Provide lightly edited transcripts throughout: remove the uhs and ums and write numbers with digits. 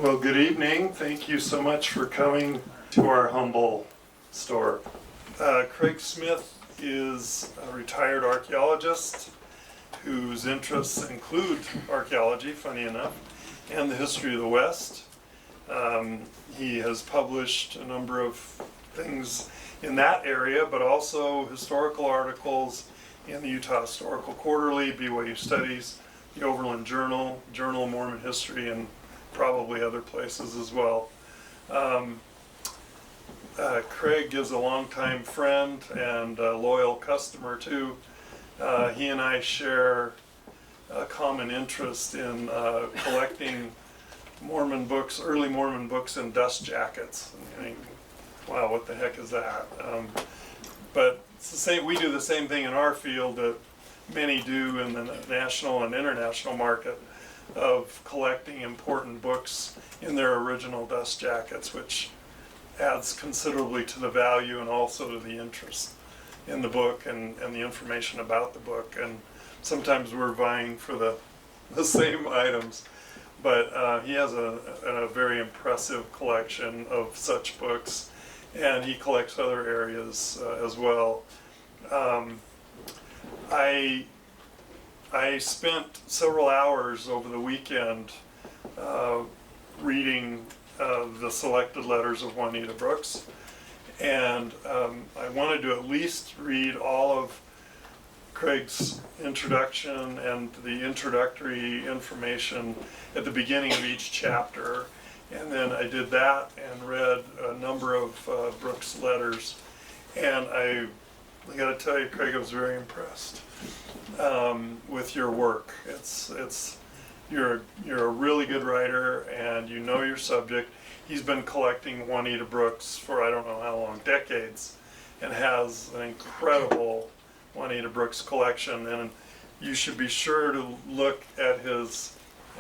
Well, good evening. Thank you so much for coming to our humble store. Craig Smith is a retired archaeologist whose interests include archaeology, funny enough, and the history of the West. He has published a number of things in that area, but also historical articles in the Utah Historical Quarterly, BYU Studies, the Overland Journal, Journal of Mormon History, and probably other places as well. Craig is a longtime friend and a loyal customer too. He and I share a common interest in collecting Mormon books, early Mormon books in dust jackets. And you think, wow, what the heck is that? But it's the same, we do the same thing in our field that many do in the national and international market of collecting important books in their original dust jackets, which adds considerably to the value and also to the interest in the book and the information about the book. And sometimes we're vying for the same items, but he has a very impressive collection of such books, and he collects other areas as well. I spent several hours over the weekend reading the selected letters of Juanita Brooks, and I wanted to at least read all of Craig's introduction and the introductory information at the beginning of each chapter, and then I did that and read a number of Brooks' letters, and I got to tell you, Craig, I was very impressed with your work. You're a really good writer, and you know your subject. He's been collecting Juanita Brooks for I don't know how long, decades, and has an incredible Juanita Brooks collection. And you should be sure to look at his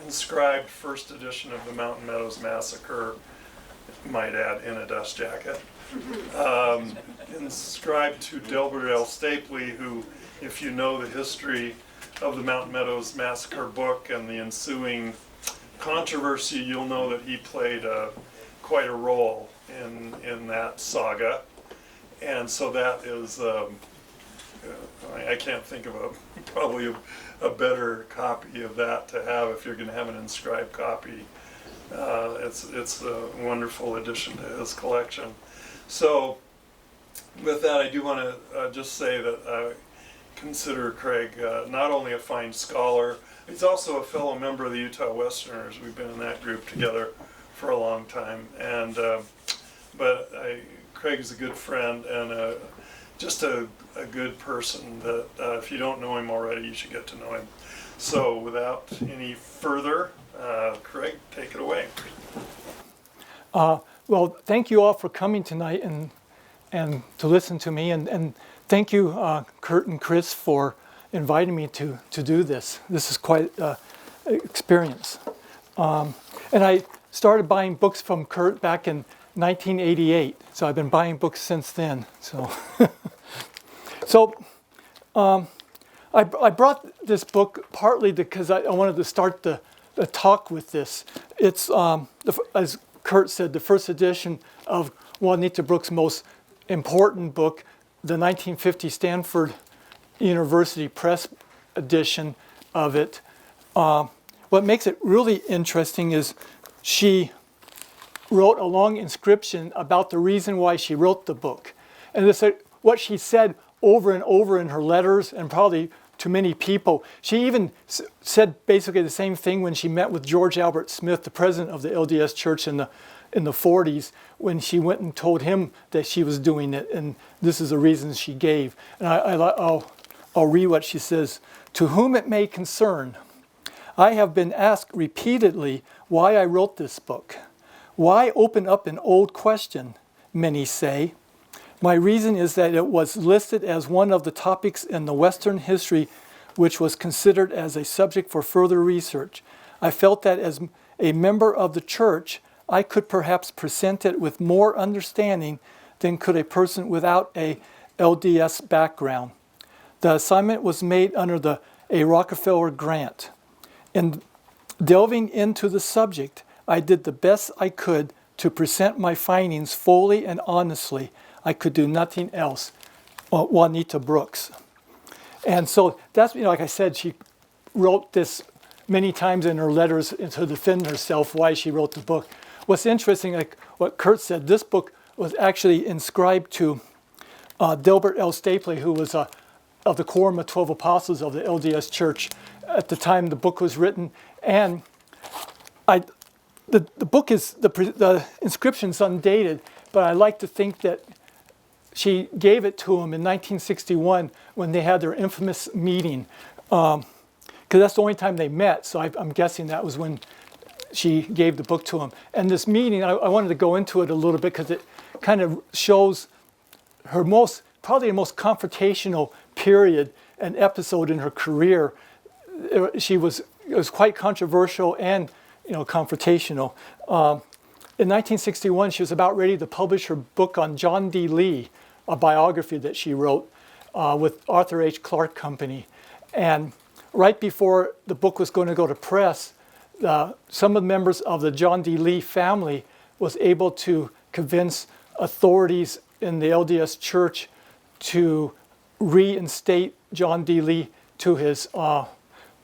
inscribed first edition of the Mountain Meadows Massacre, might add, in a dust jacket. Inscribed to Delbert L. Stapley, who, if you know the history of the Mountain Meadows Massacre book and the ensuing controversy, you'll know that he played quite a role in that saga. And so that is, I can't think of probably a better copy of that to have if you're going to have an inscribed copy. It's a wonderful addition to his collection. So with that, I do want to just say that I consider Craig not only a fine scholar, he's also a fellow member of the Utah Westerners. We've been in that group together for a long time, and but Craig's a good friend and just a good person that if you don't know him already, you should get to know him. So without any further, Craig, take it away. Well, thank you all for coming tonight and to listen to me, and thank you, Kurt and Chris, for inviting me to do this. This is quite an experience. And I started buying books from Kurt back in 1988, so I've been buying books since then. So, I brought this book partly because I wanted to start the talk with this. It's, as Kurt said, the first edition of Juanita Brooks' most important book, the 1950 Stanford University Press edition of it. What makes it really interesting is she wrote a long inscription about the reason why she wrote the book. And this, what she said over and over in her letters, and probably to many people. She even said basically the same thing when she met with George Albert Smith, the president of the LDS Church in the 40s, when she went and told him that she was doing it, and this is the reasons she gave. And I'll read what she says. To whom it may concern, I have been asked repeatedly why I wrote this book. Why open up an old question, many say. My reason is that it was listed as one of the topics in the Western history which was considered as a subject for further research. I felt that as a member of the church, I could perhaps present it with more understanding than could a person without a LDS background. The assignment was made under a Rockefeller grant. In delving into the subject, I did the best I could to present my findings fully and honestly. I could do nothing else. Juanita Brooks. And so that's, like I said, she wrote this many times in her letters to defend herself why she wrote the book. What's interesting, like what Kurt said, this book was actually inscribed to Delbert L. Stapley, who was of the Quorum of 12 Apostles of the LDS Church at the time the book was written. And the book is, the inscription's undated, but I like to think that she gave it to him in 1961 when they had their infamous meeting. Because that's the only time they met, so I'm guessing that was when she gave the book to him. And this meeting, I wanted to go into it a little bit because it kind of shows her probably the most confrontational period and episode in her career. It was quite controversial and confrontational. In 1961, she was about ready to publish her book on John D. Lee, a biography that she wrote with Arthur H. Clarke Company. And right before the book was going to go to press, some of the members of the John D. Lee family was able to convince authorities in the LDS Church to reinstate John D. Lee to his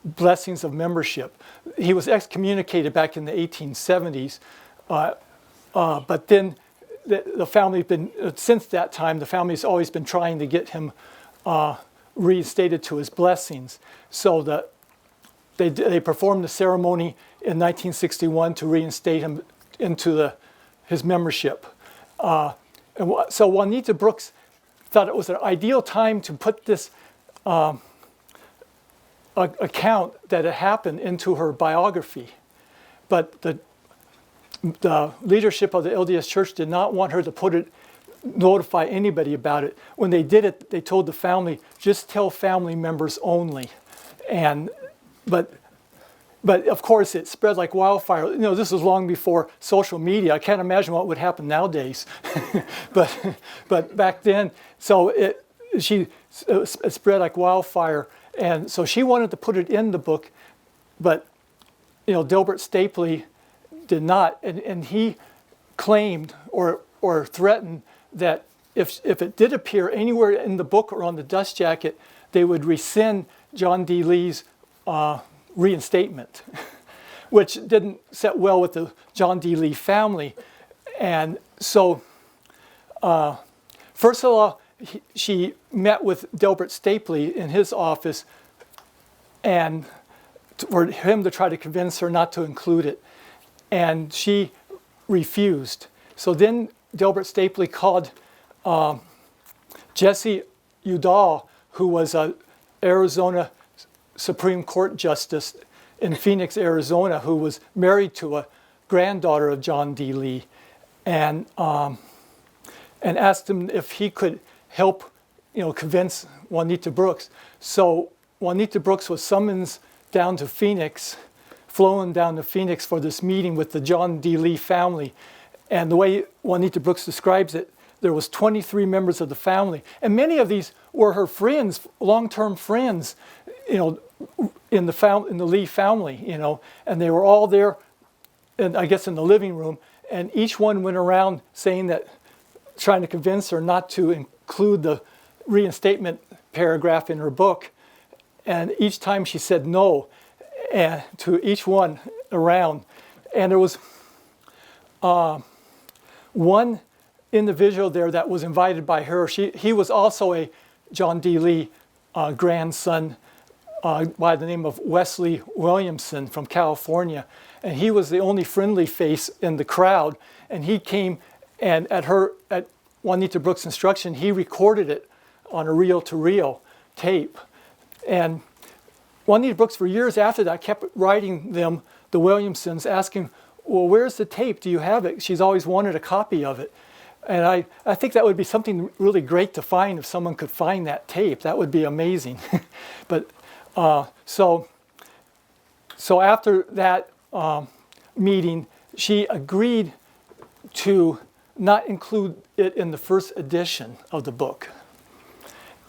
blessings of membership. He was excommunicated back in the 1870s, but then the family's been, since that time, the family's always been trying to get him reinstated to his blessings. So they performed the ceremony in 1961 to reinstate him into his membership. So Juanita Brooks thought it was an ideal time to put this account that had happened into her biography. But the leadership of the LDS Church did not want her to notify anybody about it. When they did it, they told the family, just tell family members only. But of course it spread like wildfire. This was long before social media. I can't imagine what would happen nowadays. but back then, so it spread like wildfire. And so she wanted to put it in the book, but Delbert Stapley did not, and he claimed or threatened that if it did appear anywhere in the book or on the dust jacket, they would rescind John D. Lee's reinstatement, which didn't set well with the John D. Lee family. And so, first of all, she met with Delbert Stapley in his office, and for him to try to convince her not to include it. And she refused. So then Delbert Stapley called Jesse Udall, who was an Arizona Supreme Court justice in Phoenix, Arizona, who was married to a granddaughter of John D. Lee, and asked him if he could help, convince Juanita Brooks. So Juanita Brooks was summoned down to Phoenix, flown down to Phoenix for this meeting with the John D. Lee family. And the way Juanita Brooks describes it, there was 23 members of the family. And many of these were her friends, long-term friends, in the Lee family, and they were all there, and I guess in the living room, and each one went around saying that, trying to convince her not to include the reinstatement paragraph in her book. And each time she said no, and to each one around. And there was one individual there that was invited by her. He was also a John D. Lee grandson by the name of Wesley Williamson from California. And he was the only friendly face in the crowd. And he came, and at Juanita Brooks' instruction, he recorded it on a reel-to-reel tape. And Juanita Brooks, for years after that, kept writing them, the Williamsons, asking, well, where's the tape? Do you have it? She's always wanted a copy of it. And I think that would be something really great to find if someone could find that tape. That would be amazing. But so after that meeting, she agreed to not include it in the first edition of the book.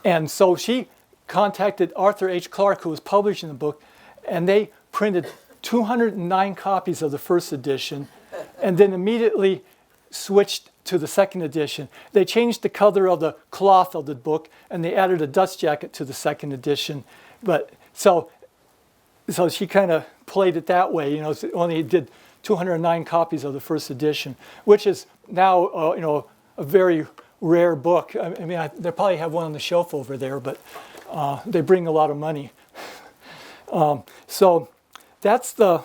And so she contacted Arthur H. Clarke, who was publishing the book, and they printed 209 copies of the first edition and then immediately switched to the second edition. They changed the color of the cloth of the book, and they added a dust jacket to the second edition. But so she kind of played it that way. You know, only did 209 copies of the first edition, which is now you know, a very rare book. I mean, they probably have one on the shelf over there, but they bring a lot of money. So that's the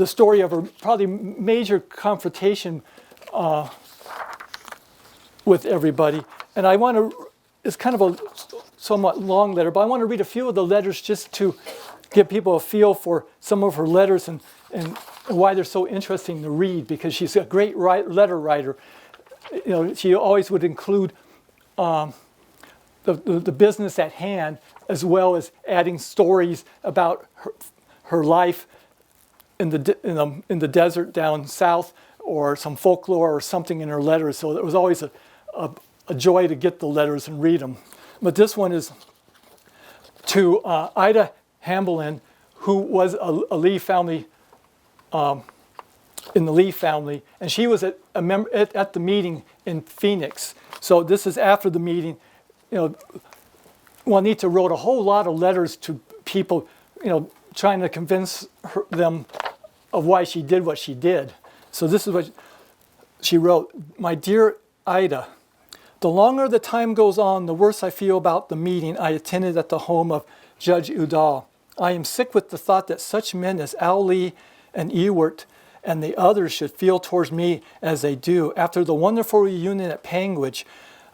story of a probably major confrontation with everybody. And I want to, it's kind of a somewhat long letter, but I want to read a few of the letters just to give people a feel for some of her letters and why they're so interesting to read, because she's a great letter writer. You know, she always would include the business at hand, as well as adding stories about her life in the desert down south, or some folklore or something in her letters. So it was always a joy to get the letters and read them. But this one is to Ida Hamblin, who was a Lee family, in the Lee family, and she was at the meeting in Phoenix. So this is after the meeting. You know, Juanita wrote a whole lot of letters to people, you know, trying to convince them of why she did what she did. So this is what she wrote. My dear Ida, the longer the time goes on, the worse I feel about the meeting I attended at the home of Judge Udall. I am sick with the thought that such men as Al Lee and Ewart and the others should feel towards me as they do. After the wonderful reunion at Panguitch,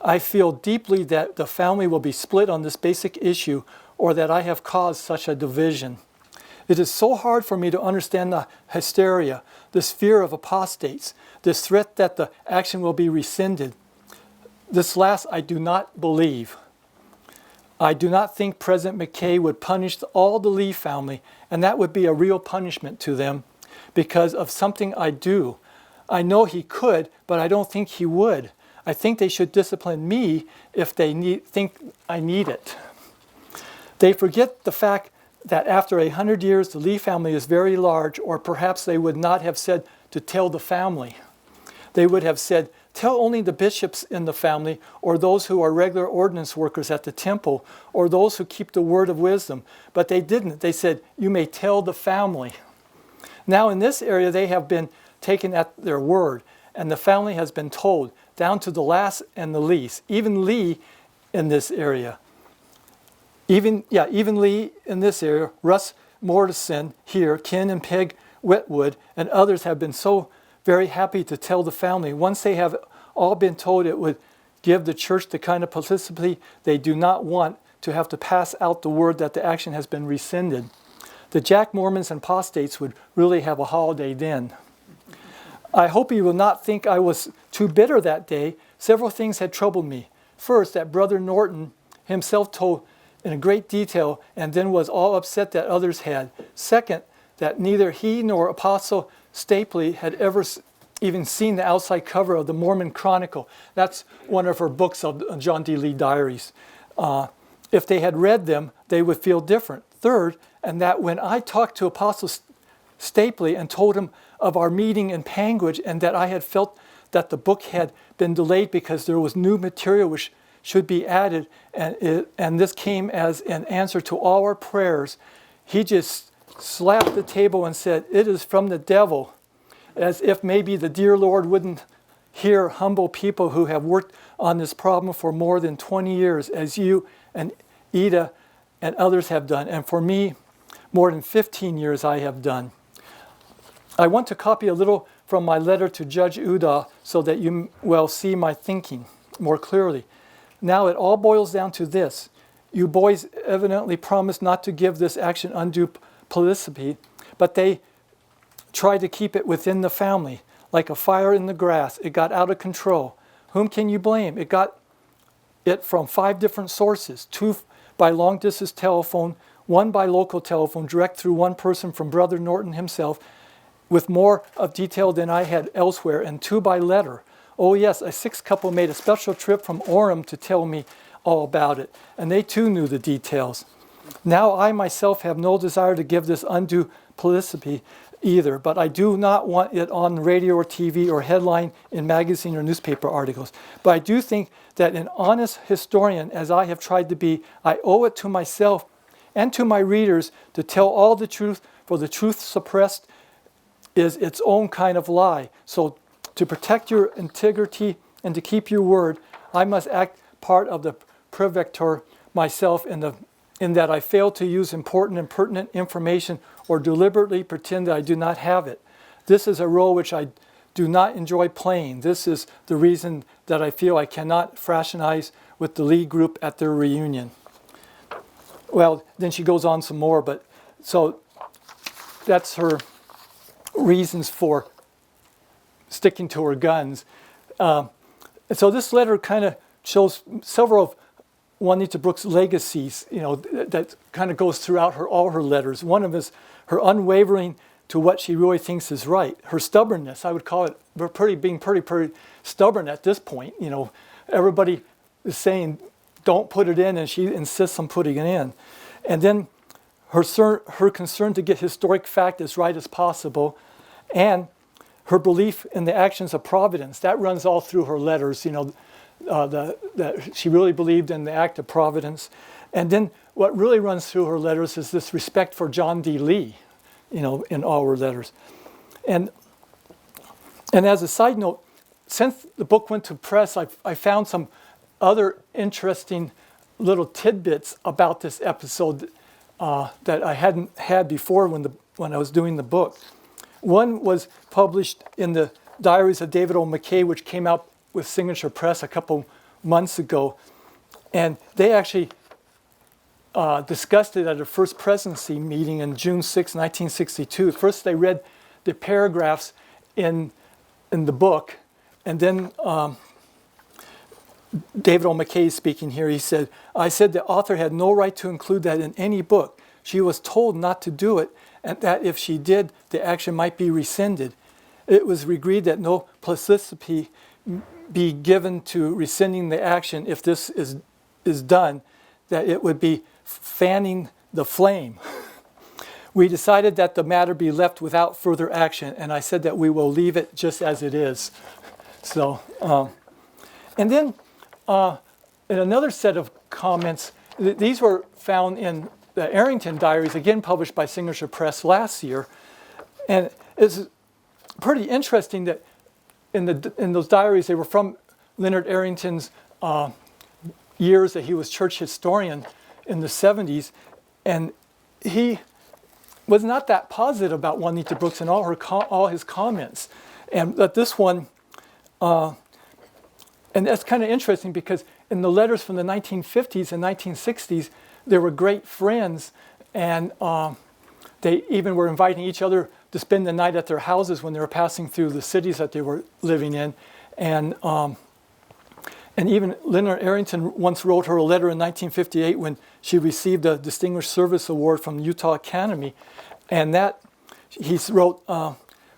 I feel deeply that the family will be split on this basic issue, or that I have caused such a division. It is so hard for me to understand the hysteria, this fear of apostates, this threat that the action will be rescinded. This last I do not believe. I do not think President McKay would punish all the Lee family, and that would be a real punishment to them because of something I do. I know he could, but I don't think he would. I think they should discipline me if they think I need it. They forget the fact that after 100 years, the Lee family is very large, or perhaps they would not have said to tell the family. They would have said, tell only the bishops in the family, or those who are regular ordinance workers at the temple, or those who keep the word of wisdom. But they didn't. They said, you may tell the family. Now in this area, they have been taken at their word, and the family has been told, down to the last and the least. Even Lee in this area. Even Lee in this area, Russ Mortison here, Ken and Peg Wetwood, and others have been so very happy to tell the family. Once they have all been told, it would give the church the kind of publicity they do not want, to have to pass out the word that the action has been rescinded. The Jack Mormons and apostates would really have a holiday then. I hope you will not think I was too bitter that day. Several things had troubled me. First, that Brother Norton himself told in great detail, and then was all upset that others had. Second, that neither he nor Apostle Stapley had ever even seen the outside cover of the Mormon Chronicle. That's one of her books of John D. Lee diaries. If they had read them, they would feel different. Third, and that when I talked to Apostle Stapley and told him of our meeting in Panguitch, and that I had felt that the book had been delayed because there was new material which should be added, and this came as an answer to all our prayers, he just slapped the table and said, it is from the devil, as if maybe the dear Lord wouldn't hear humble people who have worked on this problem for more than 20 years, as you and Ida and others have done, and for me, more than 15 years I have done. I want to copy a little from my letter to Judge Udall so that you will see my thinking more clearly. Now it all boils down to this. You boys evidently promised not to give this action undue publicity, but they tried to keep it within the family. Like a fire in the grass, it got out of control. Whom can you blame? It got it from 5 different sources, 2 by long-distance telephone, 1 by local telephone, direct through one person from Brother Norton himself, with more of detail than I had elsewhere, and 2 by letter. Oh yes, a 6th couple made a special trip from Orem to tell me all about it, and they too knew the details. Now I myself have no desire to give this undue publicity, either, but I do not want it on radio or TV or headline in magazine or newspaper articles. But I do think that an honest historian, as I have tried to be, I owe it to myself and to my readers to tell all the truth, for the truth suppressed is its own kind of lie. So to protect your integrity and to keep your word, I must act part of the prevector myself in that I fail to use important and pertinent information or deliberately pretend that I do not have it. This is a role which I do not enjoy playing. This is the reason that I feel I cannot fraternize with the Lee group at their reunion. Well, then she goes on some more, but so that's her reasons for sticking to her guns. And so this letter kind of shows several of Juanita Brooks' legacies, that kind of goes throughout all her letters. One of them is her unwavering to what she really thinks is right. Her stubbornness, I would call it being pretty stubborn at this point. Everybody is saying, don't put it in, and she insists on putting it in. And then her concern to get historic fact as right as possible, and her belief in the actions of providence. That runs all through her letters, that she really believed in the act of providence. And then what really runs through her letters is this respect for John D. Lee, in all her letters. And as a side note, since the book went to press, I found some other interesting little tidbits about this episode that I hadn't had before when I was doing the book. One was published in the Diaries of David O. McKay, which came out with Signature Press a couple months ago. And they actually discussed it at a First Presidency meeting in June 6, 1962. First, they read the paragraphs in the book, and then David O. McKay speaking here, he said, I said the author had no right to include that in any book. She was told not to do it, and that if she did, the action might be rescinded. It was agreed that no publicity be given to rescinding the action if this is done, that it would be fanning the flame. We decided that the matter be left without further action, and I said that we will leave it just as it is. So, and then in another set of comments, these were found in the Arrington Diaries, again published by Signature Press last year. And it's pretty interesting that in those diaries, they were from Leonard Arrington's years that he was church historian in the 70s. And he was not that positive about Juanita Brooks and all his comments. And that this one, and that's kind of interesting because in the letters from the 1950s and 1960s, they were great friends, and they even were inviting each other to spend the night at their houses when they were passing through the cities that they were living in. And even Leonard Arrington once wrote her a letter in 1958 when she received a Distinguished Service Award from the Utah Academy. And that, he wrote,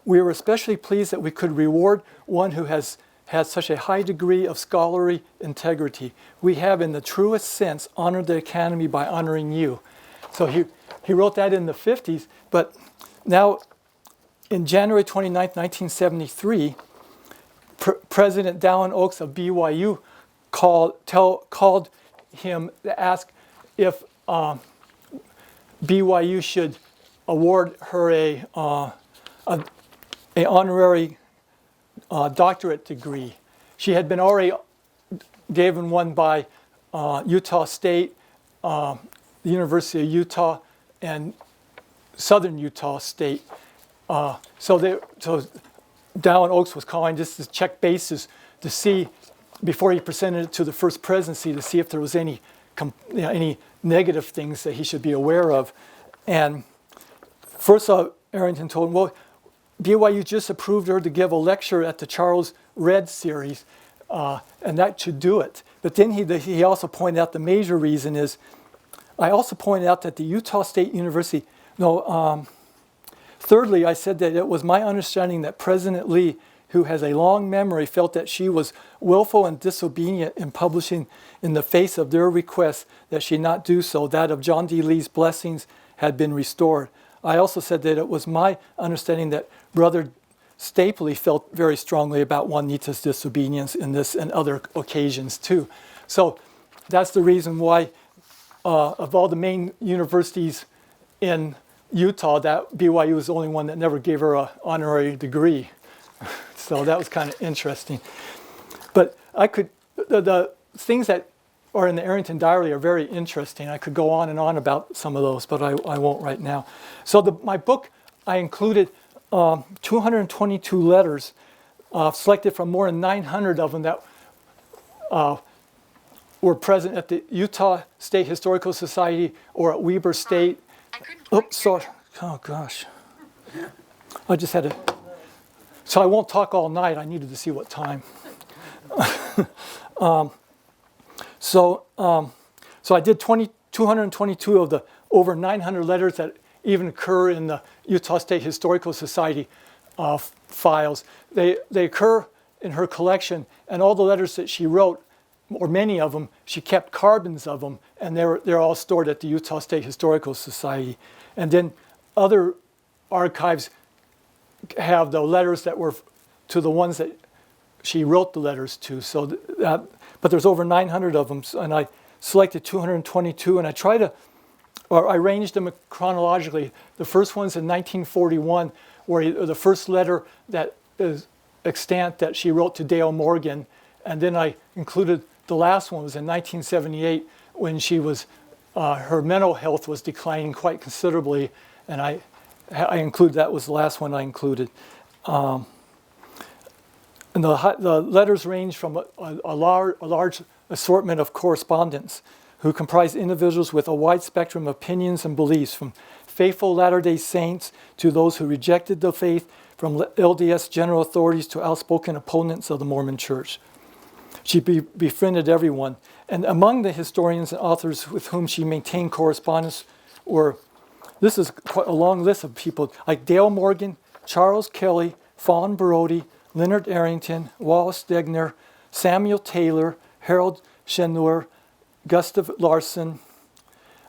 we were especially pleased that we could reward one who has had such a high degree of scholarly integrity. We have, in the truest sense, honored the Academy by honoring you. So he wrote that in the 50s, but now in January 29, 1973, President Dallin Oaks of BYU called him to ask if BYU should award her a honorary doctorate degree. She had been already given one by Utah State, the University of Utah, and Southern Utah State. So Dallin Oaks was calling just to check bases to see, before he presented it to the First Presidency, to see if there was any negative things that he should be aware of. And first Arrington told him, well, BYU just approved her to give a lecture at the Charles Redd series, and that should do it. But then he also pointed out the major reason is, I also pointed out that the Utah State University, thirdly, I said that it was my understanding that President Lee, who has a long memory, felt that she was willful and disobedient in publishing in the face of their request that she not do so. That of John D. Lee's blessings had been restored. I also said that it was my understanding that Brother Stapley felt very strongly about Juanita's disobedience in this and other occasions too. So that's the reason why of all the main universities in Utah, that BYU was the only one that never gave her an honorary degree. So that was kind of interesting. But the things that are in the Arrington Diary are very interesting. I could go on and on about some of those, but I won't right now. So my book, I included 222 letters selected from more than 900 of them that were present at the Utah State Historical Society or at Weber State. Oops, sorry. Oh, gosh. I just had to. So I won't talk all night. I needed to see what time. So I did 222 of the over 900 letters that even occur in the Utah State Historical Society files. They occur in her collection, and all the letters that she wrote, or many of them, she kept carbons of them, and they're all stored at the Utah State Historical Society. And then other archives have the letters that were to the ones that she wrote the letters to. So but there's over 900 of them, and I selected 222, and I arranged them chronologically. The first one's in 1941, where the first letter that is extant that she wrote to Dale Morgan, and then I included the last one was in 1978 when she was her mental health was declining quite considerably, and I included that was the last one I included. And the letters range from a large assortment of correspondents who comprise individuals with a wide spectrum of opinions and beliefs, from faithful Latter-day Saints to those who rejected the faith, from LDS general authorities to outspoken opponents of the Mormon Church. She befriended everyone. And among the historians and authors with whom she maintained correspondence this is quite a long list of people, like Dale Morgan, Charles Kelly, Fawn Brody, Leonard Arrington, Wallace Stegner, Samuel Taylor, Harold Shenur, Gustav Larson,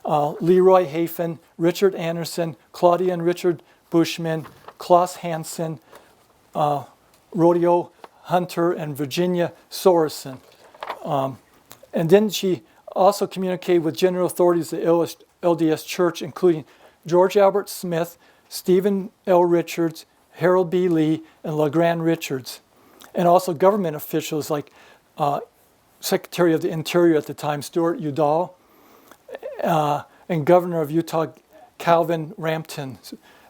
Leroy Hafen, Richard Anderson, Claudia and Richard Bushman, Klaus Hansen, Rodeo Hunter, and Virginia Sorensen. And then she also communicated with general authorities of the LDS Church, including George Albert Smith, Stephen L. Richards, Harold B. Lee, and LeGrand Richards, and also government officials like Secretary of the Interior at the time, Stuart Udall, and Governor of Utah, Calvin Rampton.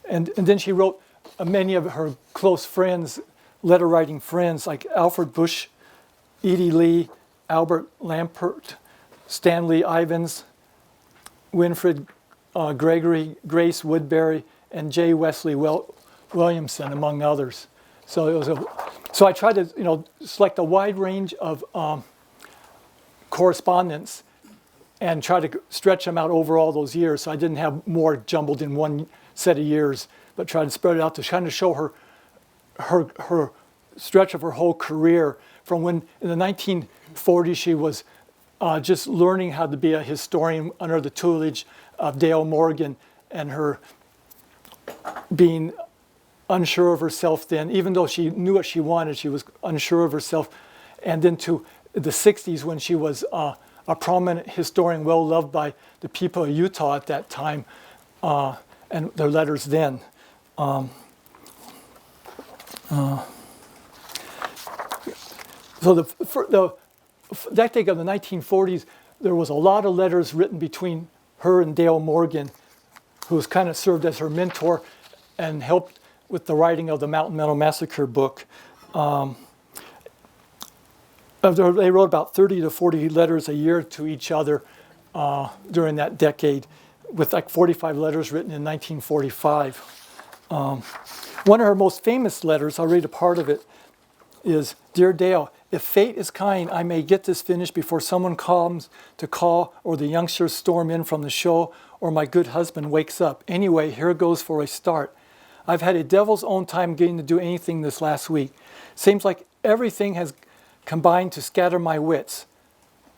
And then she wrote many of her close friends, letter-writing friends, like Alfred Bush, Edie Lee, Albert Lampert, Stanley Ivins, Winfred Gregory, Grace Woodbury, and J. Wesley Williamson, among others. So so I tried to select a wide range of correspondence and try to stretch them out over all those years. So I didn't have more jumbled in one set of years, but tried to spread it out to kind of show her stretch of her whole career from when in the 1940s she was just learning how to be a historian under the tutelage of Dale Morgan, and her being unsure of herself then, even though she knew what she wanted, she was unsure of herself. And then to the 60s when she was a prominent historian, well loved by the people of Utah at that time, and their letters then. So the decade of the 1940s, there was a lot of letters written between her and Dale Morgan, who was kind of served as her mentor and helped with the writing of the Mountain Meadow Massacre book. They wrote about 30 to 40 letters a year to each other during that decade, with like 45 letters written in 1945. One of her most famous letters, I'll read a part of it, is, "Dear Dale, if fate is kind, I may get this finished before someone comes to call, or the youngsters storm in from the show, or my good husband wakes up. Anyway, here goes for a start. I've had a devil's own time getting to do anything this last week. Seems like everything has combined to scatter my wits.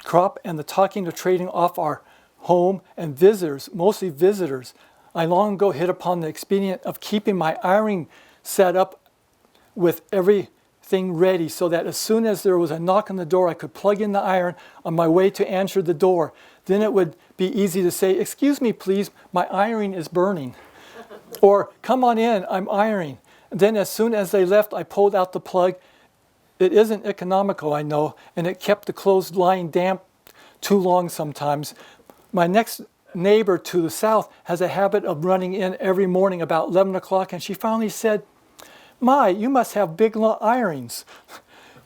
Crop and the talking to trading off our home and visitors, mostly visitors. I long ago hit upon the expedient of keeping my ironing set up with everything ready so that as soon as there was a knock on the door, I could plug in the iron on my way to answer the door. Then it would be easy to say, "Excuse me, please, my ironing is burning." Or, "Come on in, I'm ironing." And then as soon as they left, I pulled out the plug. It isn't economical, I know, and it kept the clothes lying damp too long sometimes. My next neighbor to the south has a habit of running in every morning about 11 o'clock, and she finally said, "My, you must have big irons.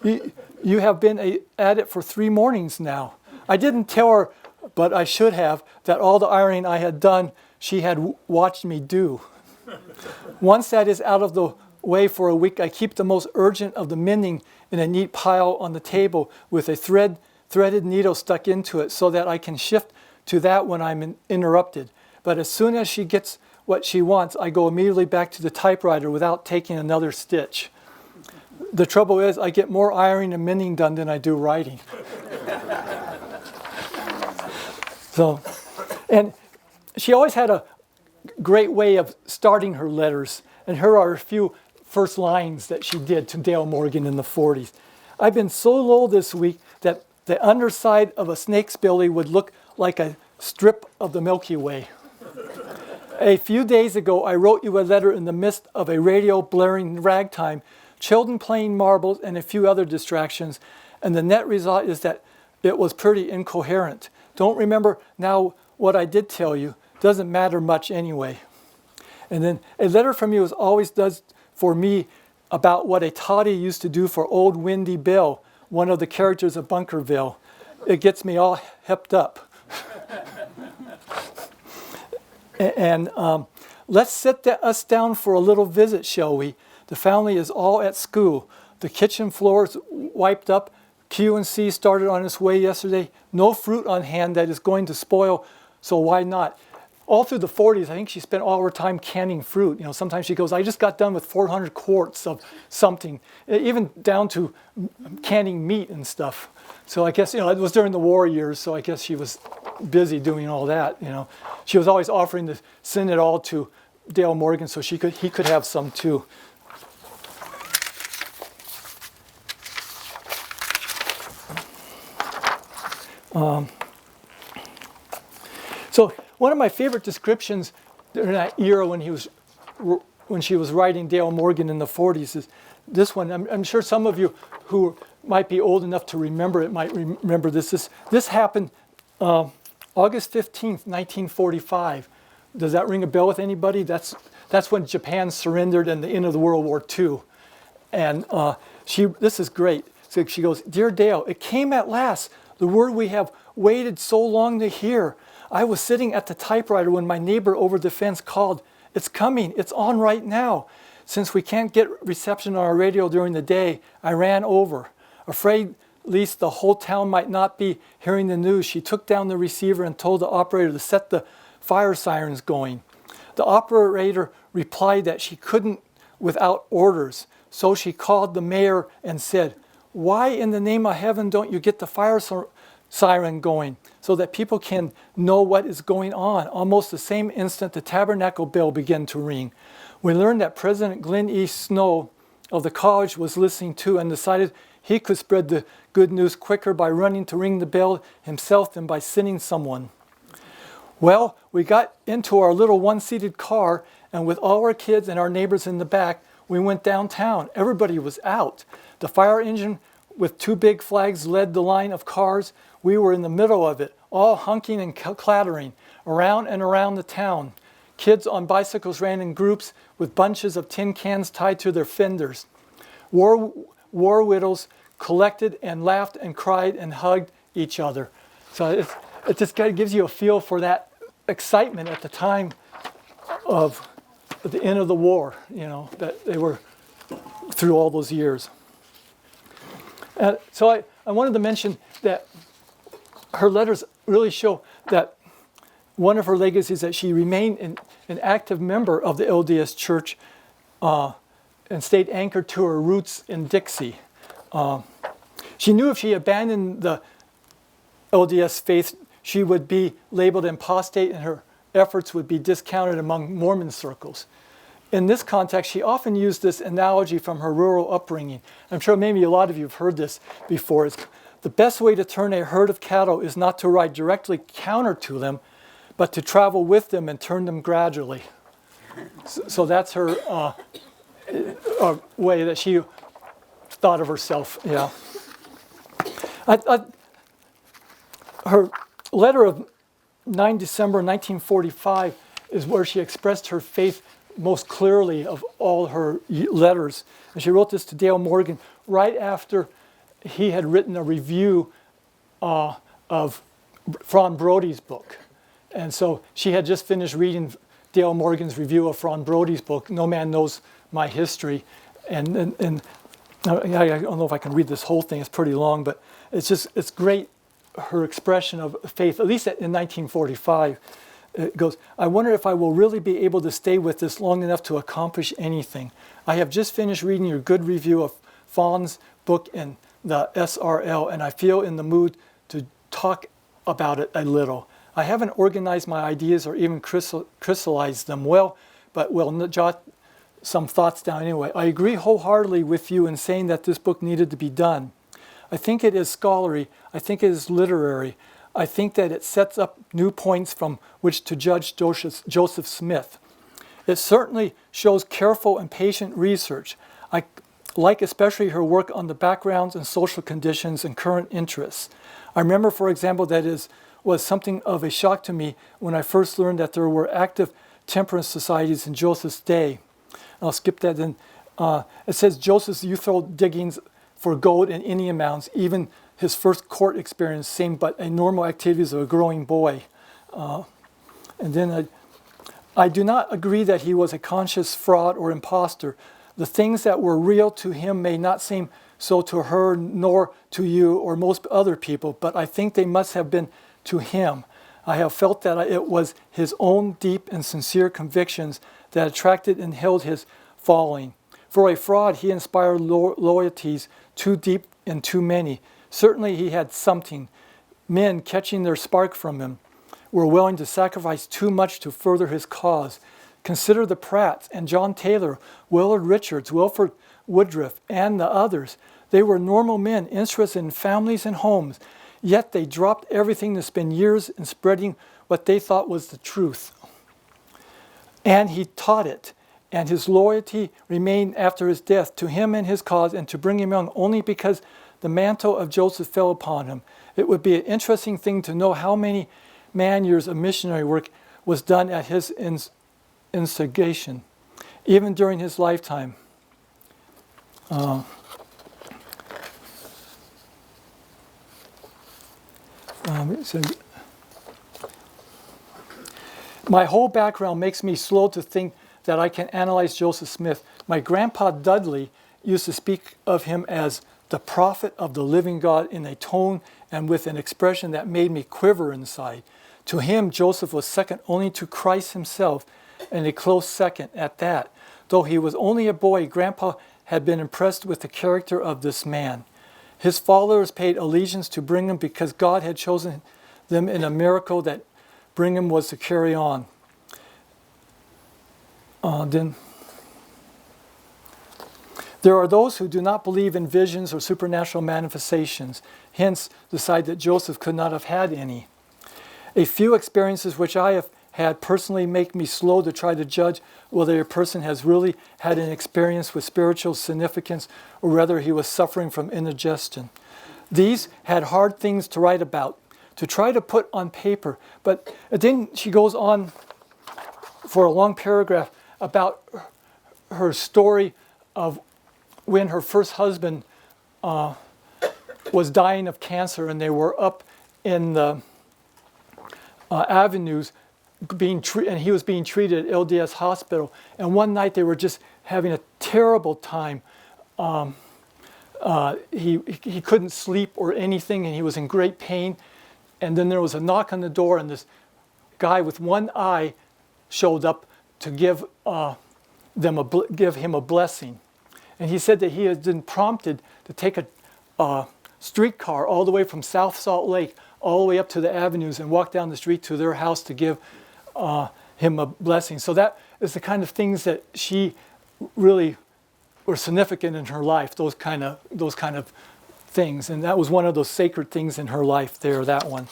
You have been at it for 3 mornings now." I didn't tell her, but I should have, that all the ironing I had done, she had watched me do. Once that is out of the way for a week, I keep the most urgent of the mending in a neat pile on the table with a threaded needle stuck into it so that I can shift to that when I'm interrupted. But as soon as she gets what she wants, I go immediately back to the typewriter without taking another stitch. The trouble is, I get more ironing and mending done than I do writing. So, and she always had a great way of starting her letters, and here are a few first lines that she did to Dale Morgan in the 40s. "I've been so low this week that the underside of a snake's belly would look like a strip of the Milky Way. A few days ago, I wrote you a letter in the midst of a radio blaring ragtime, children playing marbles, and a few other distractions, and the net result is that it was pretty incoherent. Don't remember now what I did tell you. Doesn't matter much anyway." And then, "A letter from you always does for me about what a toddy used to do for old Windy Bill, one of the characters of Bunkerville. It gets me all hepped up." And "Let's sit us down for a little visit, shall we? The family is all at school. The kitchen floor's wiped up. Q&C started on its way yesterday. No fruit on hand that is going to spoil, so why not?" All through the 40s, I think she spent all her time canning fruit. Sometimes she goes, "I just got done with 400 quarts of something," even down to canning meat and stuff. So I guess, it was during the war years, so I guess she was busy doing all that, She was always offering to send it all to Dale Morgan so he could have some too. So one of my favorite descriptions during that era when she was writing Dale Morgan in the 40s is this one. I'm sure some of you who might be old enough to remember it might remember this. This happened August 15th, 1945. Does that ring a bell with anybody? That's when Japan surrendered and the end of the World War II. And this is great. So she goes, "Dear Dale, it came at last, the word we have waited so long to hear. I was sitting at the typewriter when my neighbor over the fence called. It's coming, it's on right now. Since we can't get reception on our radio during the day, I ran over. Afraid lest the whole town might not be hearing the news, she took down the receiver and told the operator to set the fire sirens going. The operator replied that she couldn't without orders. So she called the mayor and said, 'Why in the name of heaven don't you get the fire siren going so that people can know what is going on?' Almost the same instant, the tabernacle bell began to ring. We learned that President Glenn E. Snow of the college was listening too and decided he could spread the good news quicker by running to ring the bell himself than by sending someone. Well, we got into our little one-seated car, and with all our kids and our neighbors in the back, we went downtown. Everybody was out. The fire engine with 2 big flags led the line of cars. We were in the middle of it, all honking and clattering, around and around the town. Kids on bicycles ran in groups with bunches of tin cans tied to their fenders. War widows collected and laughed and cried and hugged each other." So it just kind of gives you a feel for that excitement at the time of the end of the war, that they were through all those years. So I wanted to mention that her letters really show that one of her legacies is that she remained an active member of the LDS Church and stayed anchored to her roots in Dixie. She knew if she abandoned the LDS faith, she would be labeled apostate and her efforts would be discounted among Mormon circles. In this context, she often used this analogy from her rural upbringing. I'm sure maybe a lot of you have heard this before. It's, the best way to turn a herd of cattle is not to ride directly counter to them, but to travel with them and turn them gradually. So that's her way that she thought of herself. Yeah. Her letter of 9 December 1945 is where she expressed her faith most clearly of all her letters. And she wrote this to Dale Morgan right after he had written a review of Fran Brody's book. And so she had just finished reading Dale Morgan's review of Fran Brody's book, No Man Knows My History. And I don't know if I can read this whole thing, it's pretty long, but it's great, her expression of faith, at least in 1945. It goes, I wonder if I will really be able to stay with this long enough to accomplish anything. I have just finished reading your good review of Fawn's book in the SRL, and I feel in the mood to talk about it a little. I haven't organized my ideas or even crystallized them well, but will jot some thoughts down anyway. I agree wholeheartedly with you in saying that this book needed to be done. I think it is scholarly. I think it is literary. I think that it sets up new points from which to judge Joseph Smith. It certainly shows careful and patient research. I like especially her work on the backgrounds and social conditions and current interests. I remember, for example, that it was something of a shock to me when I first learned that there were active temperance societies in Joseph's day. I'll skip that then. It says Joseph's youthful diggings for gold in Indian mounds, even his first court experience, seemed but a normal activities of a growing boy. And then I do not agree that he was a conscious fraud or imposter. The things that were real to him may not seem so to her, nor to you or most other people, but I think they must have been to him. I have felt that it was his own deep and sincere convictions that attracted and held his following. For a fraud, he inspired loyalties too deep and too many. Certainly he had something. Men, catching their spark from him, were willing to sacrifice too much to further his cause. Consider the Pratts and John Taylor, Willard Richards, Wilford Woodruff, and the others. They were normal men interested in families and homes, yet they dropped everything to spend years in spreading what they thought was the truth. And he taught it, and his loyalty remained after his death to him and his cause, and to bring him young only because the mantle of Joseph fell upon him. It would be an interesting thing to know how many man-years of missionary work was done at his instigation, even during his lifetime. My whole background makes me slow to think that I can analyze Joseph Smith. My grandpa Dudley used to speak of him as the prophet of the living God in a tone and with an expression that made me quiver inside. To him, Joseph was second only to Christ himself, and a close second at that. Though he was only a boy, Grandpa had been impressed with the character of this man. His followers paid allegiance to Brigham because God had chosen them in a miracle that Brigham was to carry on. There are those who do not believe in visions or supernatural manifestations, hence decide that Joseph could not have had any. A few experiences which I have had personally make me slow to try to judge whether a person has really had an experience with spiritual significance or whether he was suffering from indigestion. These had hard things to write about, to try to put on paper, but then she goes on for a long paragraph about her story of when her first husband was dying of cancer, and they were up in the avenues and he was being treated at LDS hospital. And one night they were just having a terrible time. He couldn't sleep or anything, and he was in great pain. And then there was a knock on the door, and this guy with one eye showed up to give him a blessing. And he said that he had been prompted to take a streetcar all the way from South Salt Lake all the way up to the avenues and walk down the street to their house to give him a blessing. So that is the kind of things that she really were significant in her life, those kind of things. And that was one of those sacred things in her life there, that one.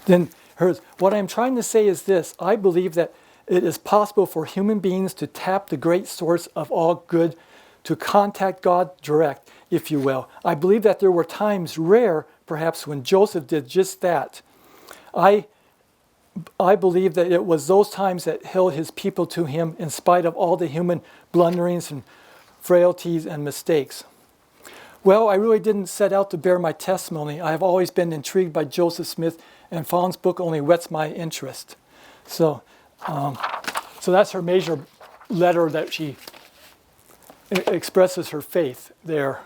Then hers. What I'm trying to say is this: I believe that it is possible for human beings to tap the great source of all good, to contact God direct, if you will. I believe that there were times, rare perhaps, when Joseph did just that. I believe that it was those times that held his people to him in spite of all the human blunderings and frailties and mistakes. Well, I really didn't set out to bear my testimony. I have always been intrigued by Joseph Smith, and Fawn's book only whets my interest. So that's her major letter that she expresses her faith there.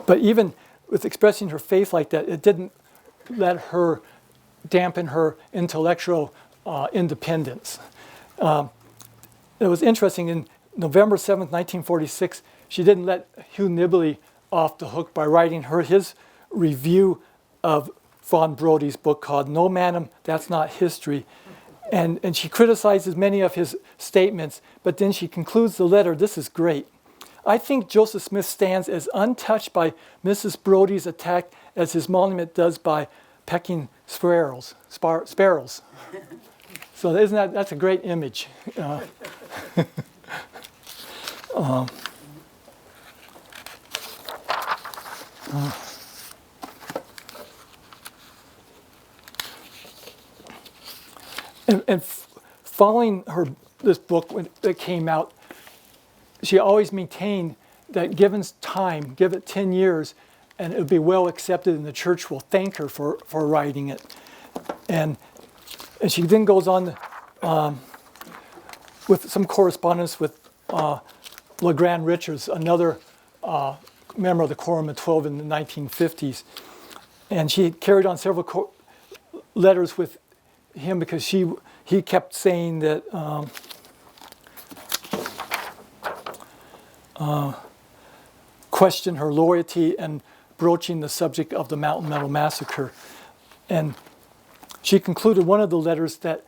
But even with expressing her faith like that, it didn't let her dampen her intellectual independence. It was interesting, in November 7th, 1946, she didn't let Hugh Nibley off the hook by writing his review of Fawn Brodie's book called No Madam, That's Not History. And she criticizes many of his statements, but then she concludes the letter. This is great. I think Joseph Smith stands as untouched by Mrs. Brodie's attack as his monument does by pecking sparrows. So that's a great image. And following this book when it came out, she always maintained that given time, give it 10 years, and it would be well accepted, and the church will thank her for writing it. And she then goes on with some correspondence with LeGrand Richards, another member of the Quorum of 12 in the 1950s. And she carried on several letters with him because he kept saying that question her loyalty and broaching the subject of the Mountain Meadow Massacre. And she concluded one of the letters that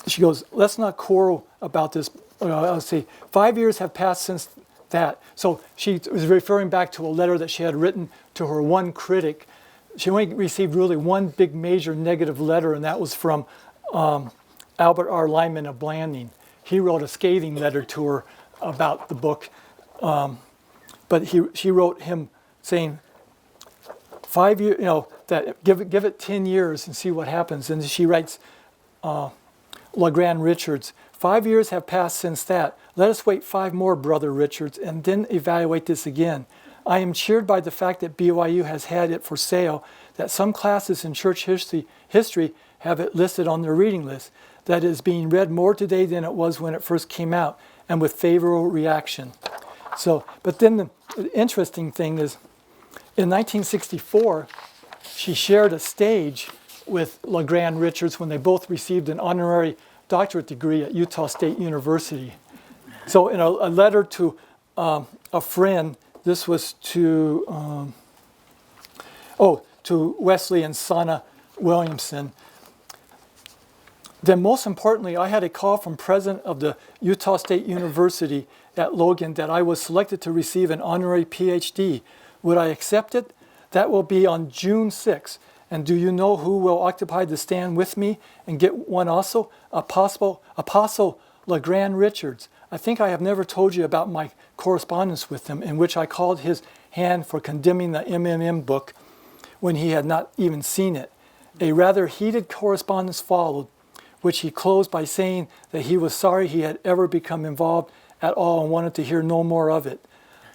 she goes, let's not quarrel about this. I'll say 5 years have passed since that. So she was referring back to a letter that she had written to her one critic. She only received really one big major negative letter, and that was from Albert R. Lyman of Blanding. He wrote a scathing letter to her about the book, but she wrote him saying, 5 years, that give it 10 years and see what happens. And she writes, LeGrand Richards, 5 years have passed since that. Let us wait 5 more, Brother Richards, and then evaluate this again. I am cheered by the fact that BYU has had it for sale, that some classes in church history have it listed on their reading list, that it is being read more today than it was when it first came out, and with favorable reaction. So, but then the interesting thing is, in 1964, she shared a stage with LeGrand Richards when they both received an honorary doctorate degree at Utah State University. So in a letter to a friend, this was to Wesley and Sana Williamson. Then most importantly, I had a call from president of the Utah State University at Logan that I was selected to receive an honorary PhD. Would I accept it? That will be on June 6th. And do you know who will occupy the stand with me and get one also? Apostle LeGrand Richards. I think I have never told you about my correspondence with him, in which I called his hand for condemning the MMM book when he had not even seen it. A rather heated correspondence followed, which he closed by saying that he was sorry he had ever become involved at all and wanted to hear no more of it.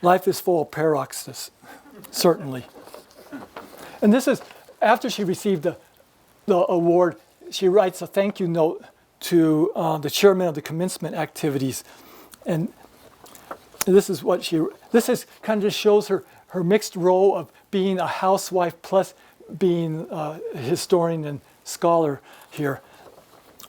Life is full of paradoxes, certainly. And this is, after she received the award, she writes a thank you note to the chairman of the commencement activities. And this is what this kind of just shows her mixed role of being a housewife plus being a historian and scholar here.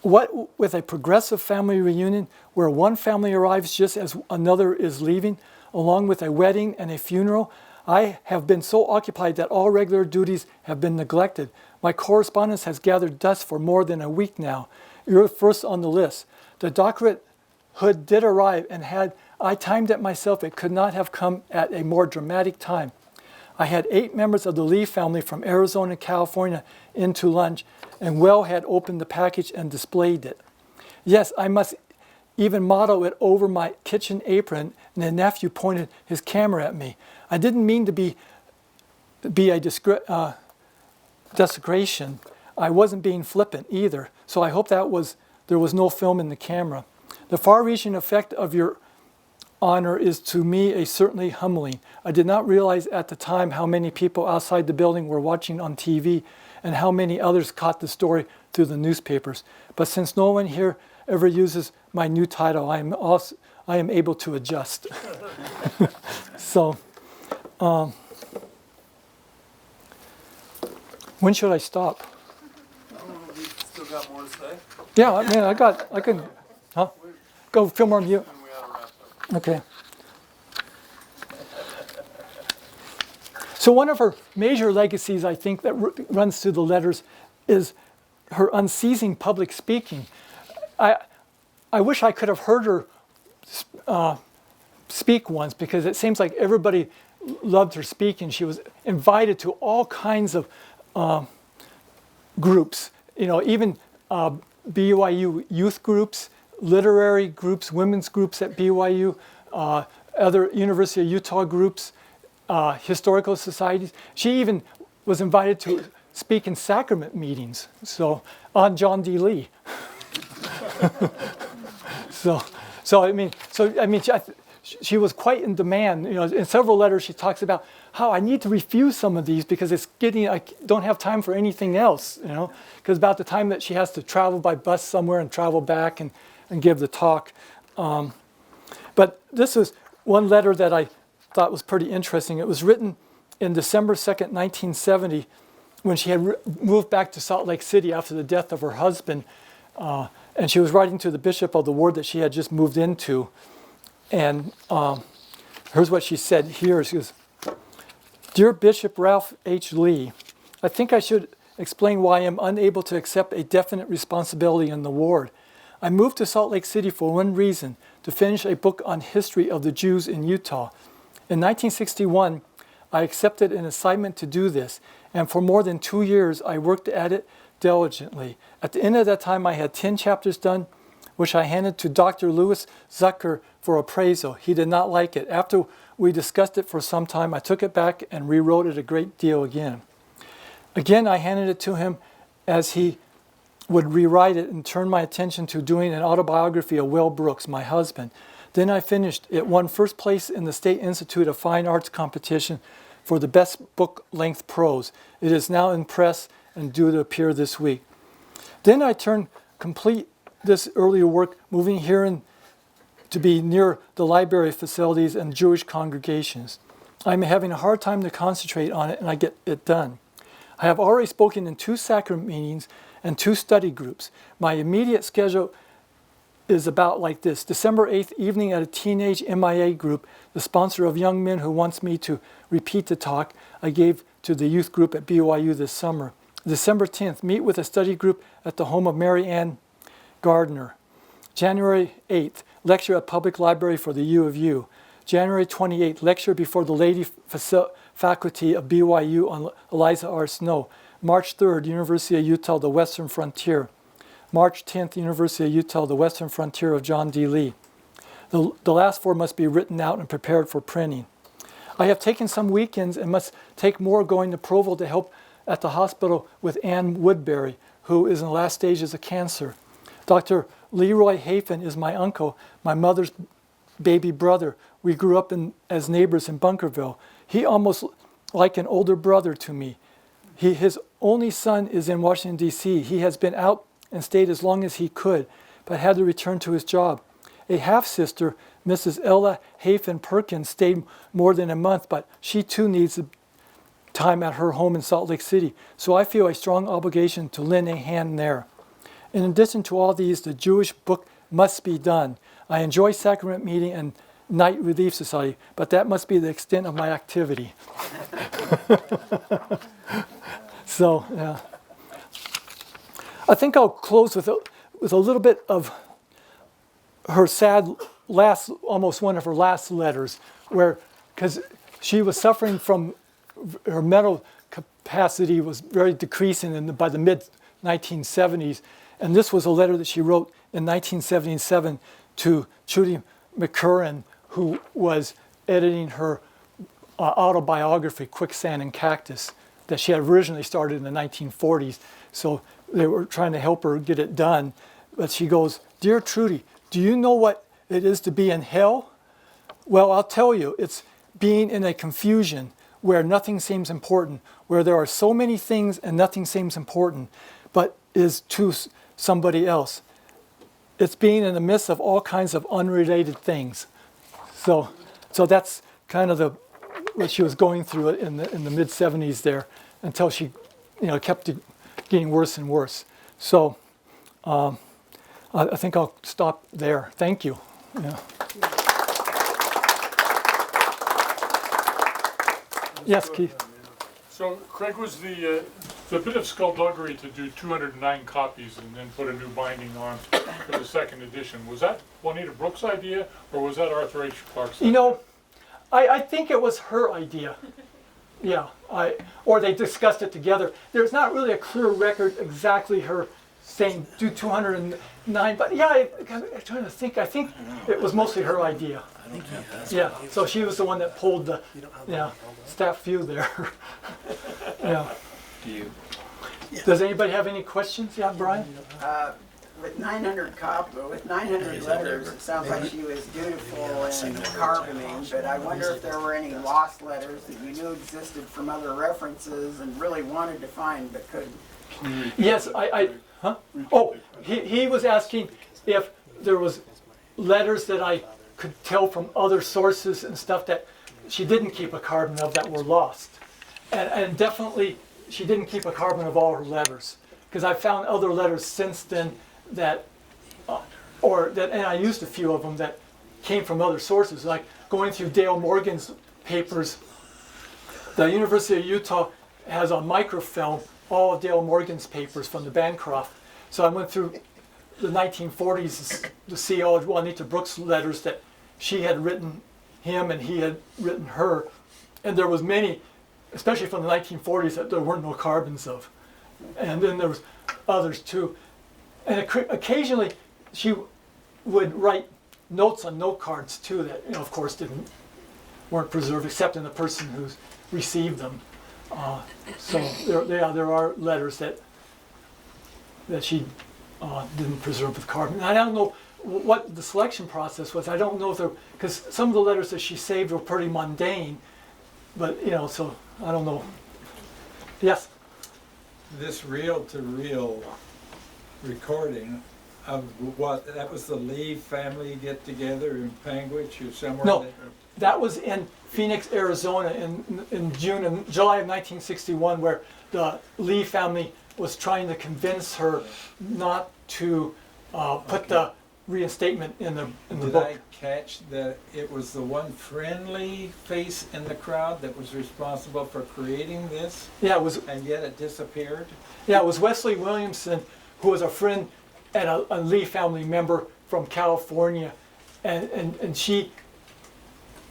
What with a progressive family reunion where one family arrives just as another is leaving, along with a wedding and a funeral. I have been so occupied that all regular duties have been neglected. My correspondence has gathered dust for more than a week now. You're first on the list. The doctorate hood did arrive, and had I timed it myself, it could not have come at a more dramatic time. I had 8 members of the Lee family from Arizona and California in to lunch, and Will had opened the package and displayed it. Yes, I must even model it over my kitchen apron, and the nephew pointed his camera at me. I didn't mean to be a desecration. I wasn't being flippant either, so I hope there was no film in the camera. The far-reaching effect of your honor is to me a certainly humbling. I did not realize at the time how many people outside the building were watching on TV and how many others caught the story through the newspapers. But since no one here ever uses my new title, I am able to adjust. So, when should I stop? I don't know if you still got more to say. Yeah, I mean, I can, huh? Go, a few more mute. And we ought to wrap up. Okay. So one of her major legacies, I think, that runs through the letters is her unceasing public speaking. I wish I could have heard her speak once, because it seems like everybody loved her speaking. She was invited to all kinds of groups, even BYU youth groups, literary groups, women's groups at BYU, other University of Utah groups, historical societies. She even was invited to speak in sacrament meetings, so on John D. Lee. She was quite in demand. In several letters she talks about how I need to refuse some of these because I don't have time for anything else. Because about the time that she has to travel by bus somewhere and travel back and give the talk. But this is one letter that I thought was pretty interesting. It was written in December 2nd, 1970, when she had moved back to Salt Lake City after the death of her husband. And she was writing to the bishop of the ward that she had just moved into. And here's what she said here. She goes, "Dear Bishop Ralph H. Lee, I think I should explain why I am unable to accept a definite responsibility in the ward. I moved to Salt Lake City for one reason, to finish a book on history of the Jews in Utah. In 1961, I accepted an assignment to do this, and for more than 2 years, I worked at it diligently. At the end of that time, I had 10 chapters done, which I handed to Dr. Louis Zucker for appraisal. He did not like it. After we discussed it for some time, I took it back and rewrote it a great deal again. Again, I handed it to him as he would rewrite it and turn my attention to doing an autobiography of Will Brooks, my husband. Then I finished. It won first place in the State Institute of Fine Arts competition for the best book-length prose. It is now in press and due to appear this week. Then I turned complete this earlier work, moving here to be near the library facilities and Jewish congregations. I'm having a hard time to concentrate on it, and I get it done. I have already spoken in 2 sacrament meetings and 2 study groups. My immediate schedule is about like this. December 8th evening at a teenage MIA group, the sponsor of young men who wants me to repeat the talk I gave to the youth group at BYU this summer. December 10th, meet with a study group at the home of Mary Ann Gardner. January 8th, lecture at Public Library for the U of U. January 28th, lecture before the Lady Faculty of BYU on Eliza R. Snow. March 3rd, University of Utah, the Western Frontier. March 10th, University of Utah, the Western Frontier of John D. Lee. The last 4 must be written out and prepared for printing. I have taken some weekends and must take more going to Provo to help at the hospital with Ann Woodbury, who is in the last stages of cancer. Dr. Leroy Hafen is my uncle, my mother's baby brother. We grew up as neighbors in Bunkerville. He almost like an older brother to me. His only son is in Washington, D.C. He has been out and stayed as long as he could, but had to return to his job. A half-sister, Mrs. Ella Hafen Perkins, stayed more than a month, but she too needs time at her home in Salt Lake City, so I feel a strong obligation to lend a hand there. In addition to all these, the Jewish book must be done. I enjoy sacrament meeting and Night Relief Society, but that must be the extent of my activity. So, yeah. I think I'll close with a little bit of her sad almost one of her last letters, where, because she was suffering from her mental capacity was very decreasing by the mid-1970s. And this was a letter that she wrote in 1977 to Judy McCurran, who was editing her autobiography, Quicksand and Cactus, that she had originally started in the 1940s. So they were trying to help her get it done. But she goes, "Dear Trudy, do you know what it is to be in hell? Well, I'll tell you, it's being in a confusion where nothing seems important, where there are so many things and nothing seems important, but is to somebody else. It's being in the midst of all kinds of unrelated things." So that's kind of what she was going through in the mid 70s there, until she, kept getting worse and worse. So I think I'll stop there. Thank you. Yeah. Yes, Keith. So Craig, was the bit of skullduggery to do 209 copies and then put a new binding on for the second edition, was that Juanita Brooks' idea, or was that Arthur H. Clarke's idea? I think it was her idea. Yeah, or they discussed it together. There's not really a clear record exactly her saying do 209, but yeah, I'm trying to think. I think it was mostly her idea. Yeah, so she was the one that pulled the staff view there. Yeah. Does anybody have any questions? Yeah, Brian? With 900 letters, it sounds like she was dutiful in carboning, but I wonder if there were any lost letters that you knew existed from other references and really wanted to find but couldn't. Yes, huh? Oh, he was asking if there was letters that I could tell from other sources and stuff that she didn't keep a carbon of that were lost. And definitely she didn't keep a carbon of all her letters, because I found other letters since then that, and I used a few of them that came from other sources, like going through Dale Morgan's papers. The University of Utah has on microfilm all of Dale Morgan's papers from the Bancroft. So I went through the 1940s to see all of Juanita Brooks' letters that she had written him and he had written her. And there was many, especially from the 1940s, that there weren't no carbons of. And then there was others too. And occasionally she would write notes on note cards too that, of course, weren't preserved except in the person who received them. So there are letters that she didn't preserve with carbon. And I don't know what the selection process was. I don't know if because some of the letters that she saved were pretty mundane, but so I don't know. Yes? This reel-to-reel recording of that was the Lee family get-together in Panguitch or somewhere? No, that was in Phoenix, Arizona in July of 1961, where the Lee family was trying to convince her not to put the reinstatement in the book. Did I catch that it was the one friendly face in the crowd that was responsible for creating this? Yeah, it was. And yet it disappeared? Yeah, it was Wesley Williamson, who was a friend and a Lee family member from California, and she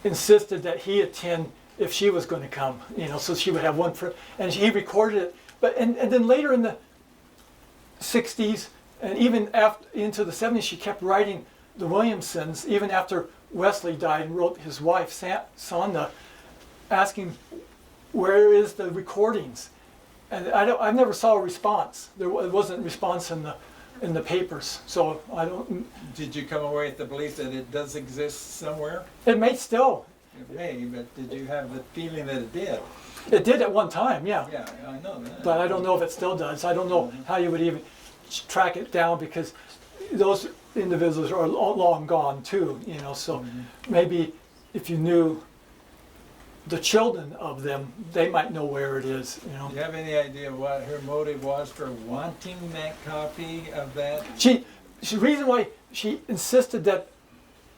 insisted that he attend if she was going to come. So she would have one friend, and he recorded it. But and then later in the 60s. And even into the 70s, she kept writing the Williamsons, even after Wesley died, and wrote his wife, Sonda, asking, where is the recordings? And I never saw a response. There wasn't a response in the papers, so I don't... Did you come away with the belief that it does exist somewhere? It may still. It may, but did you have the feeling that it did? It did at one time, yeah. Yeah, I know that. But I don't know if it still does. I don't know how you would even track it down, because those individuals are long gone too, so maybe if you knew the children of them, they might know where it is, Do you have any idea what her motive was for wanting that copy of that? The reason why she insisted that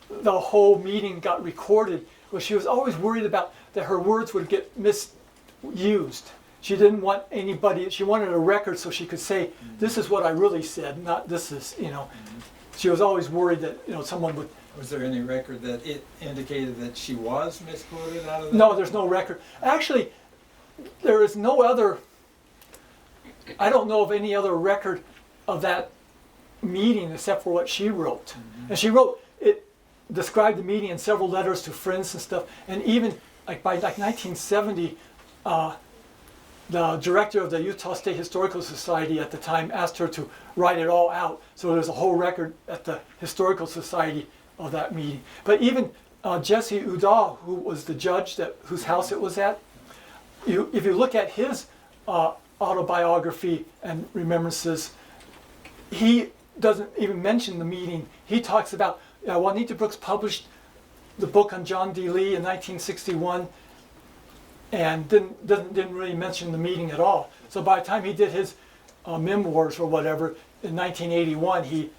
the whole meeting got recorded was she was always worried about that her words would get misused. She didn't want anybody, she wanted a record so she could say, this is what I really said, not this is, you know. She was always worried that, you know, someone would. Was there any record that it indicated that she was misquoted out of that? No, there's no record. Actually, there is no other, I don't know of any other record of that meeting except for what she wrote. And she wrote, it described the meeting in several letters to friends and stuff. And even like by like 1970, the director of the Utah State Historical Society at the time asked her to write it all out. So there's a whole record at the Historical Society of that meeting. But even Jesse Udall, who was the judge whose house it was at, if you look at his autobiography and remembrances, he doesn't even mention the meeting. He talks about Juanita Brooks published the book on John D. Lee in 1961 and didn't really mention the meeting at all. So by the time he did his memoirs or whatever in 1981, he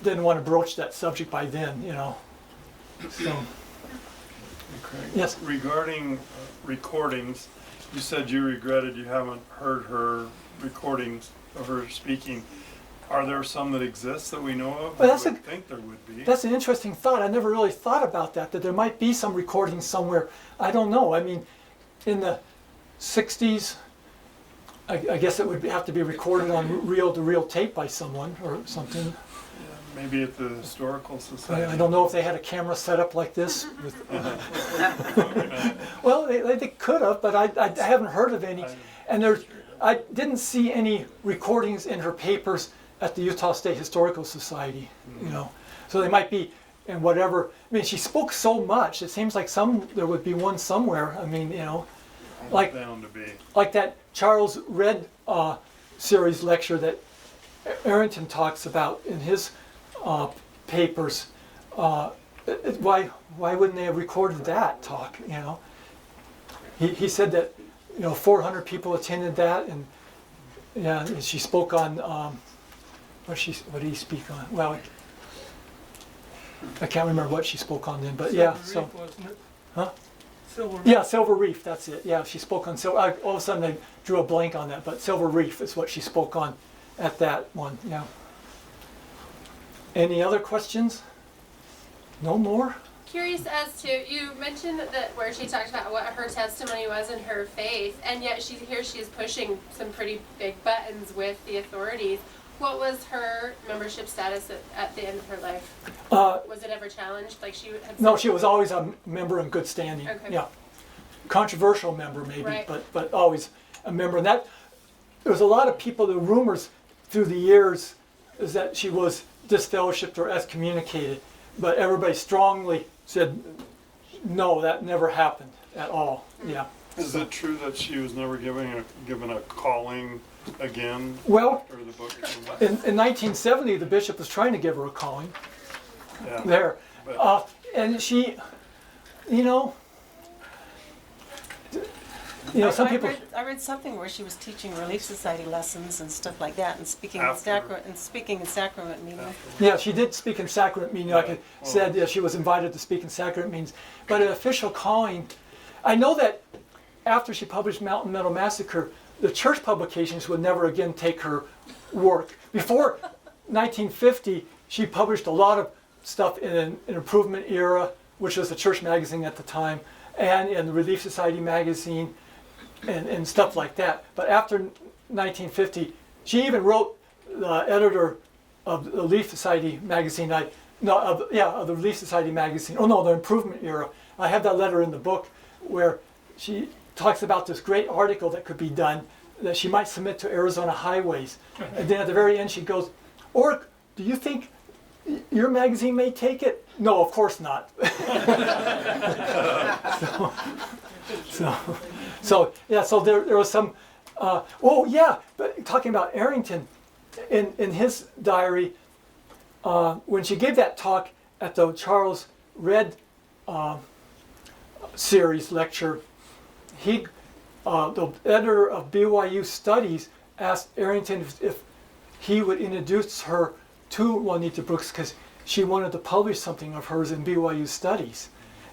didn't want to broach that subject by then, you know. So, Okay. yes. Regarding recordings, you said you regretted you haven't heard her recordings of her speaking. Are there some that exist that we know of? Well, I would think there would be. That's an interesting thought. I never really thought about that there might be some recordings somewhere. I don't know. I mean, in the 60s, I guess it would have to be recorded on reel-to-reel tape by someone or something. Maybe at the Historical Society. I don't know if they had a camera set up like this. Well, they could have, but I haven't heard of any. And I didn't see any recordings in her papers at the Utah State Historical Society, you know. So they might be in whatever. I mean, she spoke so much. It seems like there would be one somewhere. I mean, you know, like Bound to be. like that Charles Red series lecture that Arrington talks about in his papers. Why wouldn't they have recorded that talk? You know, he said that 400 people attended that, and yeah, she spoke on what did he speak on? Well, I can't remember what she spoke on then, but yeah. So, Wasn't it? huh? Silver. Yeah, Silver Reef. That's it. Yeah, she spoke on Silver. All of a sudden, I drew a blank on that, but Silver Reef is what she spoke on at that one. Yeah. Any other questions? No more? Curious as to, you mentioned that where she talked about what her testimony was in her faith, and yet she is pushing some pretty big buttons with the authorities. What was her membership status at the end of her life? Was it ever challenged? Like she had No, she was always a member in good standing. Okay. Yeah, controversial member maybe, Right. but always a member. And that there's a lot of people. The rumors through the years is that she was disfellowshipped or excommunicated, but everybody strongly said no, that never happened at all. Yeah. Is it true that she was never given a calling again Well, after the book came out? in 1970, the bishop was trying to give her a calling Yeah. there, But- and she, some people. I read something where she was teaching Relief Society lessons and stuff like that, and speaking After. in sacrament meetings. Yeah, she did speak in sacrament meetings. Like I said, yeah, she was invited to speak in sacrament meetings. But an official calling, I know that after she published Mountain Meadow Massacre, the church publications would never again take her work. Before 1950, she published a lot of stuff in an Improvement Era, which was a church magazine at the time, and in the Relief Society magazine, and stuff like that. But after 1950, she even wrote the editor of the Relief Society magazine. Of the Relief Society magazine. Oh no, the Improvement Era. I have that letter in the book where she talks about this great article that could be done that she might submit to Arizona Highways. And then at the very end she goes, "Or do you think your magazine may take it?" No, of course not. So there was some. But talking about Arrington, in his diary, when she gave that talk at the Charles Red series lecture, the editor of BYU Studies asked Arrington if he would introduce her to Juanita Brooks, because she wanted to publish something of hers in BYU Studies.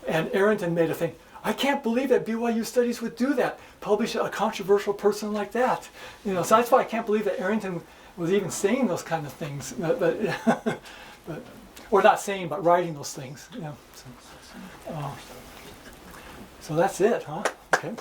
And Arrington made a thing, I can't believe that BYU Studies would do that, publish a controversial person like that. You know, so that's why I can't believe that Arrington was even saying those kind of things. But or not saying, but writing those things. You know, so that's it, huh? Okay.